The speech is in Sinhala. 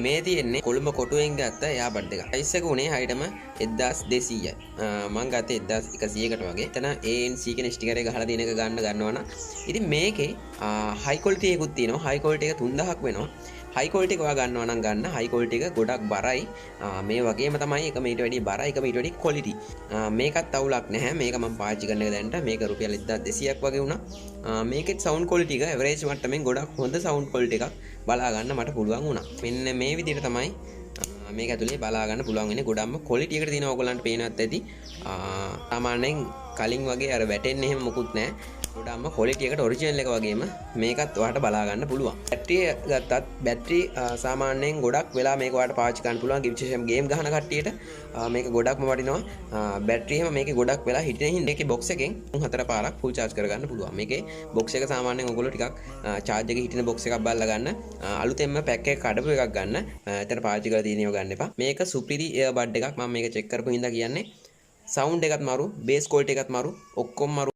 මේ තියෙන්නේ කොළඹ කොටුවෙන් ගත්ත එයාබඩ් එක. ප්‍රයිස් එක උනේ හරියටම 1200යි. මම ගත්තේ 1100කට වගේ. එතන ANC කියන ස්ටිකර් එක ගහලා තියෙන එක ගන්නවා නම් ඉතින් මේකේ හයි ක්වොලිටි එකකුත් තියෙනවා. හයි ක්වොලිටි එක 3000ක් වෙනවා. හයි ක්වොලිටි එක ඔයා ගන්නවා නම් ගන්න. හයි ක්වොලිටි එක ගොඩක් බරයි. මේ වගේම තමයි එක මීට වැඩි බරයි, එක මීට වැඩි ක්වොලිටි. මේකත් අවුලක් නැහැ. මේක මම පාවිච්චි කරන එක දැනට මේක රුපියල් 1200ක් වගේ වුණා. මේකෙත් සවුන්ඩ් ක්වොලිටි එක එවරේජ් මට්ටමින් ගොඩක් හොඳ සවුන්ඩ් ක්වොලිටි එකක් බලා ගන්න මට පුළුවන් වුණා. මෙන්න මේ විදිහට තමයි මේක ඇතුලේ බලා ගන්න පුළුවන් වෙන්නේ. ගොඩක්ම ක්වොලිටි එකට තියෙනවා. ඔයගොල්ලන්ට පේනවත් ඇති. සාමාන්‍යයෙන් කලින් වගේ අර වැටෙන්නේ එහෙම මොකුත් නැහැ. ගොඩක්ම ක්වොලිටි එකට ඔරිජිනල් එක වගේම මේකත් ඔයාලට බලා ගන්න පුළුවන්. බැටරිය ගත්තත් බැටරි සාමාන්‍යයෙන් ගොඩක් වෙලා මේක ඔයාලට පාවිච්චි කරන්න පුළුවන්. ගිෆ්ට් ගේම් ගහන කට්ටියට මේක ගොඩක්ම වටිනවා. බැටරි එහෙම මේකේ ගොඩක් වෙලා හිටින හින්දා මේකේ බොක්ස් එකෙන් 4 පාරක් ෆුල් charge කරගන්න පුළුවන්. මේකේ බොක්ස් එක සාමාන්‍යයෙන් ඔයගොල්ලෝ ටිකක් charge එකේ හිටින බොක්ස් එකක් බලලා ගන්න. අලුතෙන්ම පැක් එක කඩපු එකක් ගන්න. එතන පාවිච්චි කරලා තියෙනව ගන්න එපා. මේක සුපිරි එයාබඩ් එකක්. මම මේක චෙක් කරපු හින්දා කියන්නේ සවුන්ඩ් එකත් මාරු, බේස් ක්වොලිටි එකත් මාරු, ඔක්කොම මාරු.